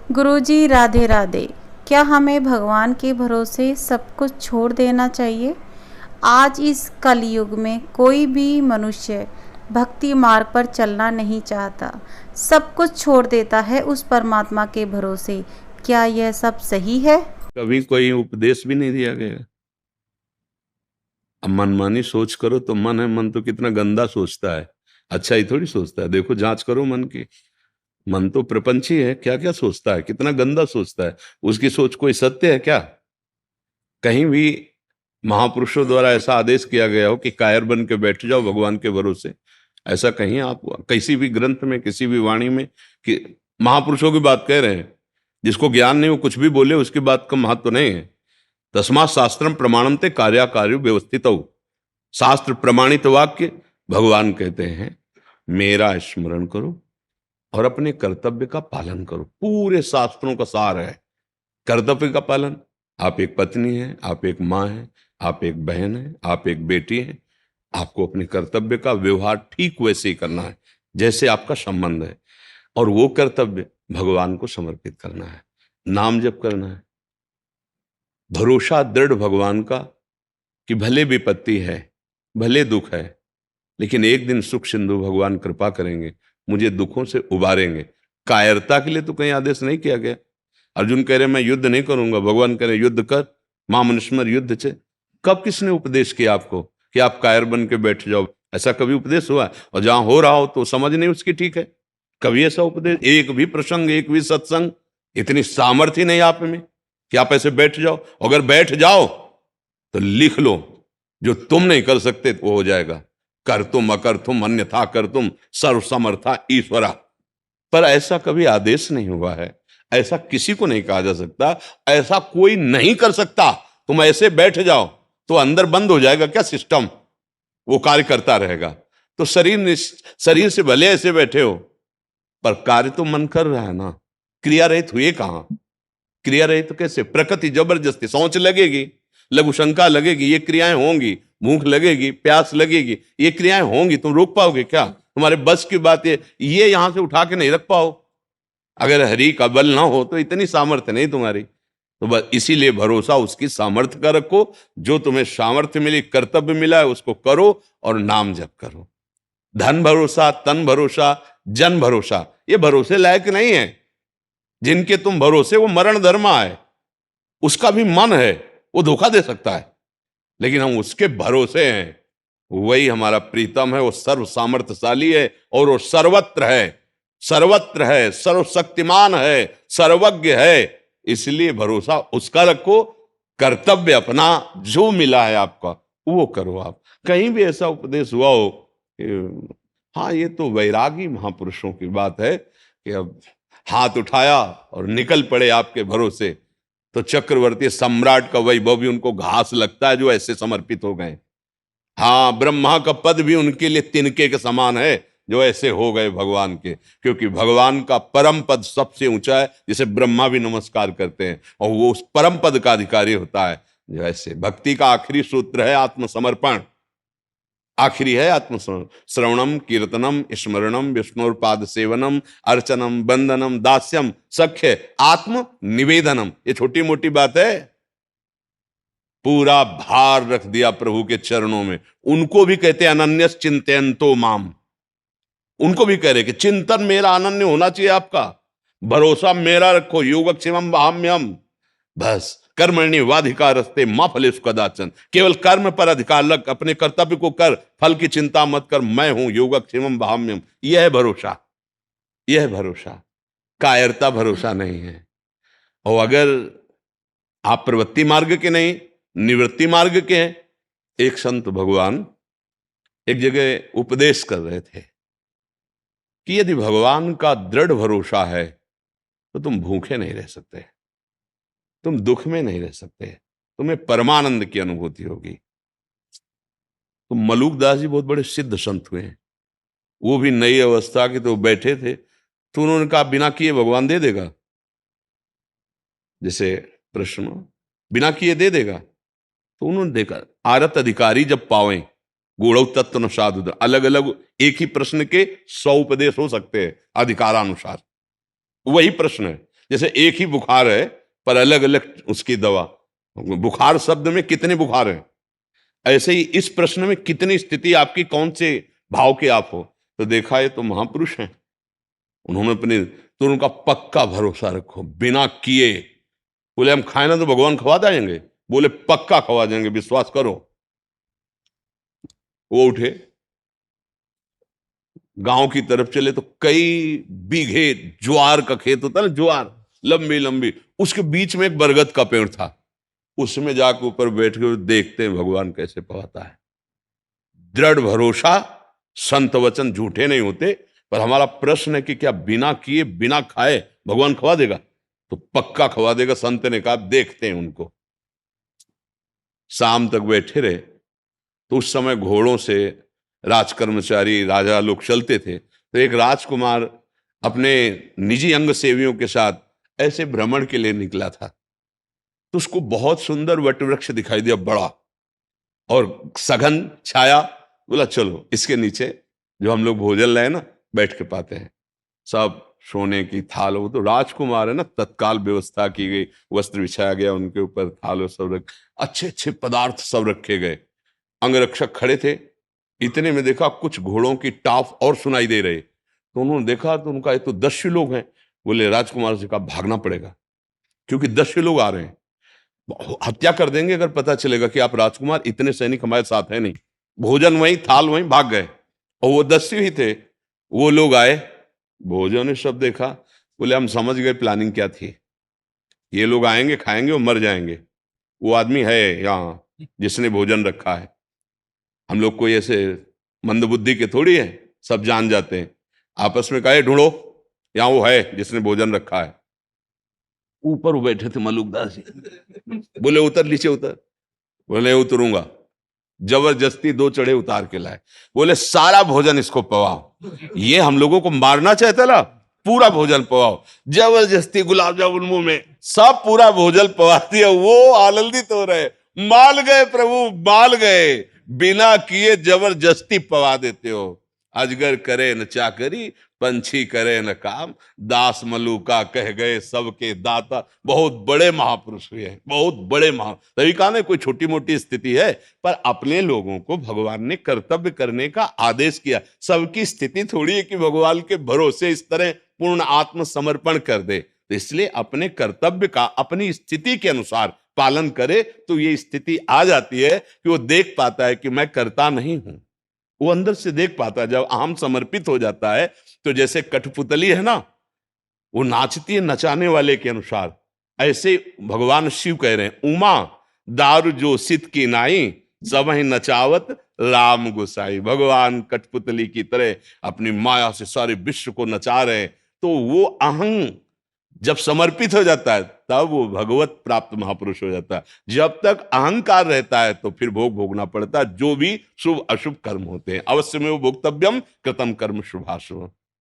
गुरुजी राधे राधे। क्या हमें भगवान के भरोसे सब कुछ छोड़ देना चाहिए? आज इस कलयुग में कोई भी मनुष्य भक्ति मार्ग पर चलना नहीं चाहता, सब कुछ छोड़ देता है उस परमात्मा के भरोसे। क्या यह सब सही है? कभी कोई उपदेश भी नहीं दिया गया। अब मनमानी सोच करो तो मन है, मन तो कितना गंदा सोचता है, अच्छा ही थोड़ी सोचता है। देखो, जांच करो मन की। मन तो प्रपंची है, क्या क्या सोचता है, कितना गंदा सोचता है। उसकी सोच कोई सत्य है क्या? कहीं भी महापुरुषों द्वारा ऐसा आदेश किया गया हो कि कायर बन के बैठ जाओ भगवान के भरोसे? ऐसा कहीं आप किसी भी ग्रंथ में, किसी भी वाणी में कि महापुरुषों की बात कह रहे हैं? जिसको ज्ञान नहीं, वो कुछ भी बोले, उसकी बात का महत्व नहीं है। तस्मात् शास्त्रम प्रमाणन्ते कार्याकार्यो व्यवस्थित। शास्त्र प्रमाणित वाक्य भगवान कहते हैं, मेरा स्मरण करो और अपने कर्तव्य का पालन करो। पूरे शास्त्रों का सार है कर्तव्य का पालन। आप एक पत्नी हैं, आप एक माँ हैं, आप एक बहन हैं, आप एक बेटी हैं। आपको अपने कर्तव्य का व्यवहार ठीक वैसे ही करना है जैसे आपका संबंध है, और वो कर्तव्य भगवान को समर्पित करना है, नाम जप करना है। भरोसा दृढ़ भगवान का कि भले विपत्ति है, भले दुख है, लेकिन एक दिन सुख सिंधु भगवान कृपा करेंगे, मुझे दुखों से उबारेंगे। कायरता के लिए तो कहीं आदेश नहीं किया गया। अर्जुन कह रहे मैं युद्ध नहीं करूंगा, भगवान कह रहे युद्ध कर, मां मनुष्मर युद्ध से। कब किसने उपदेश किया आपको कि आप कायर बन के बैठ जाओ? ऐसा कभी उपदेश हुआ? और जहां हो रहा हो तो समझ नहीं उसकी ठीक है। कभी ऐसा उपदेश, एक भी प्रसंग, एक भी सत्संग, इतनी सामर्थ्य नहीं आप में कि आप ऐसे बैठ जाओ? अगर बैठ जाओ तो लिख लो, जो तुम नहीं कर सकते वो हो जाएगा। कर तुम अकर तुम अन्यथा कर तुम सर्व समर्था ईश्वरा। पर ऐसा कभी आदेश नहीं हुआ है, ऐसा किसी को नहीं कहा जा सकता, ऐसा कोई नहीं कर सकता। तुम ऐसे बैठ जाओ तो अंदर बंद हो जाएगा क्या सिस्टम? वो कार्य करता रहेगा। तो शरीर से भले ऐसे बैठे हो, पर कार्य तो मन कर रहा है ना। क्रिया रहित हुए कहां? क्रिया रहित तो कैसे? प्रकृति जबरदस्ती, सोच लगेगी, लघु शंका लगेगी, ये क्रियाएं होंगी, भूख लगेगी, प्यास लगेगी, ये क्रियाएं होंगी, तुम रोक पाओगे क्या? तुम्हारे बस की बात ये यहां से उठा के नहीं रख पाओ। अगर हरि का बल ना हो तो इतनी सामर्थ्य नहीं तुम्हारी। तो बस इसीलिए भरोसा उसकी सामर्थ्य का रखो। जो तुम्हें सामर्थ्य मिली, कर्तव्य मिला है, उसको करो और नाम जप करो। धन भरोसा, तन भरोसा, जन भरोसा, ये भरोसे लायक नहीं है। जिनके तुम भरोसे वो मरण धर्मा है, उसका भी मन है, वो धोखा दे सकता है, लेकिन हम उसके भरोसे हैं। वही हमारा प्रीतम है, वो सर्व सामर्थ्यशाली है और वो सर्वत्र है, सर्वत्र है, सर्वशक्तिमान है, सर्वज्ञ है। इसलिए भरोसा उसका रखो। कर्तव्य अपना जो मिला है आपका वो करो। आप कहीं भी ऐसा उपदेश हुआ हो हाँ, ये तो वैरागी महापुरुषों की बात है कि अब हाथ उठाया और निकल पड़े आपके भरोसे, तो चक्रवर्ती सम्राट का वैभव भी उनको घास लगता है जो ऐसे समर्पित हो गए। हाँ, ब्रह्मा का पद भी उनके लिए तिनके के समान है जो ऐसे हो गए भगवान के, क्योंकि भगवान का परम पद सबसे ऊंचा है, जिसे ब्रह्मा भी नमस्कार करते हैं, और वो उस परम पद का अधिकारी होता है। जो ऐसे भक्ति का आखिरी सूत्र है आत्मसमर्पण। आखिरी है श्रवणम कीर्तनम स्मरणम विष्णुपाद सेवनम अर्चनम बंदनम दास्यम सख्य आत्म निवेदनम। ये छोटी मोटी बात है, पूरा भार रख दिया प्रभु के चरणों में। उनको भी कहते हैं अनन्यस चिंतयन्तो माम। उनको भी कह रहे कि चिंतन मेरा अनन्य होना चाहिए आपका, भरोसा मेरा रखो। योगक्षेमम वहाम्यम, बस कर्मण्य वाधिकारस्ते मां फलेषु कदाचन। केवल कर्म पर अधिकार लग, अपने कर्तव्य को कर, फल की चिंता मत कर, मैं हूं योगक्षेमम वहाम्यम। यह है भरोसा, यह है भरोसा। कायरता भरोसा नहीं है। और अगर आप प्रवृत्ति मार्ग के नहीं, निवृत्ति मार्ग के हैं। एक संत भगवान एक जगह उपदेश कर रहे थे कि यदि भगवान का दृढ़ भरोसा है तो तुम भूखे नहीं रह सकते, तुम दुख में नहीं रह सकते, तुम्हें परमानंद की अनुभूति होगी। तो मलूकदास जी बहुत बड़े सिद्ध संत हुए हैं। वो भी नई अवस्था के, तो बैठे थे, तो उन्होंने कहा बिना किए भगवान दे देगा? जैसे प्रश्न, बिना किए दे देगा? तो उन्होंने देखा, आरत अधिकारी जब पावे गूढ़ तत्व न साधु। अलग अलग एक ही प्रश्न के 100 उपदेश हो सकते हैं अधिकारानुसार, वही प्रश्न है, जैसे एक ही बुखार है पर अलग अलग उसकी दवा। बुखार शब्द में कितने बुखार हैं, ऐसे ही इस प्रश्न में कितनी स्थिति आपकी, कौन से भाव के आप हो। तो देखा ये तो महापुरुष हैं, उन्होंने अपने, तो उनका पक्का भरोसा रखो बिना किए। बोले हम खाए ना तो भगवान खवा देंगे, बोले पक्का खवा देंगे, विश्वास करो। वो उठे, गांव की तरफ चले तो कई बीघे ज्वार का खेत होता है ना, ज्वार लंबी लंबी, उसके बीच में एक बरगद का पेड़ था। उसमें जाकर ऊपर बैठ के देखते हैं भगवान कैसे पवाता है। दृढ़ भरोसा, संत वचन झूठे नहीं होते। पर हमारा प्रश्न है कि क्या बिना किए बिना खाए भगवान खवा देगा? तो पक्का खवा देगा। संत ने कहा देखते हैं उनको। शाम तक बैठे रहे तो उस समय घोड़ों से राजकर्मचारी राजा लोग चलते थे। तो एक राजकुमार अपने निजी अंग सेवियों के साथ ऐसे भ्रमण के लिए निकला था। तो उसको बहुत सुंदर वटवृक्ष दिखाई दिया, बड़ा और सघन छाया। बोला चलो इसके नीचे जो हम लोग भोजन लाए ना बैठ के पाते हैं। सब सोने की थाल, वो तो राजकुमार है ना, तत्काल व्यवस्था की गई, वस्त्र बिछाया गया उनके ऊपर, थाल सब रख, अच्छे अच्छे पदार्थ सब रखे गए। अंगरक्षक खड़े थे। इतने में देखा कुछ घोड़ों की टाप और सुनाई दे रहे। तो उन्होंने देखा तो उनका ये तो 10 लोग हैं। बोले राजकुमार से कहा भागना पड़ेगा क्योंकि 10 लोग आ रहे हैं, हत्या कर देंगे अगर पता चलेगा कि आप राजकुमार, इतने सैनिक हमारे साथ है नहीं। भोजन वहीं, थाल वहीं, भाग गए। और वो 10 ही थे। वो लोग आए, भोजन ने सब देखा। बोले हम समझ गए प्लानिंग क्या थी, ये लोग आएंगे खाएंगे और मर जाएंगे। वो आदमी है यहाँ जिसने भोजन रखा है, हम लोग कोई ऐसे मंदबुद्धि के थोड़ी है, सब जान जाते हैं। आपस में कहे ढूंढो, यहाँ वो है जिसने भोजन रखा है। ऊपर वो बैठे थे मलुकदास जी। बोले उतर, नीचे उतर। बोले उतरूंगा। जबरदस्ती 2 चढ़े उतार के लाए। बोले सारा भोजन इसको पवाओ। ये हम लोगों को मारना चाहता ना, पूरा भोजन पवाओ। जबरदस्ती गुलाब जामुन मुंह में, सब पूरा भोजन पवा दिया। वो आनंदित हो रहे, माल गए प्रभु, माल गए। बिना किए जबरदस्ती पवा देते हो। अजगर करे न चाकरी, पंछी करे न काम, दास मलूका कह गए सबके दाता। बहुत बड़े महापुरुष हुए हैं, बहुत बड़े तभी कहा ना कोई छोटी मोटी स्थिति है, पर अपने लोगों को भगवान ने कर्तव्य करने का आदेश किया। सबकी स्थिति थोड़ी है कि भगवान के भरोसे इस तरह पूर्ण आत्मसमर्पण कर दे। तो इसलिए अपने कर्तव्य का अपनी स्थिति के अनुसार पालन करे तो ये स्थिति आ जाती है कि वो देख पाता है कि मैं करता नहीं हूं। वो अंदर से देख पाता है। जब अहम समर्पित हो जाता है तो जैसे कठपुतली है ना, वो नाचती है नचाने वाले के अनुसार, ऐसे भगवान शिव कह रहे हैं उमा दारू जो सित की नाई, सब ही नचावत राम गोसाई। भगवान कठपुतली की तरह अपनी माया से सारे विश्व को नचा रहे हैं। तो वो अहं जब समर्पित हो जाता है तब वो भगवत प्राप्त महापुरुष हो जाता है। जब तक अहंकार रहता है तो फिर भोग भोगना पड़ता है, जो भी शुभ अशुभ कर्म होते हैं। अवश्य में वो भोक्तव्यम कृतम कर्म शुभाशुभ।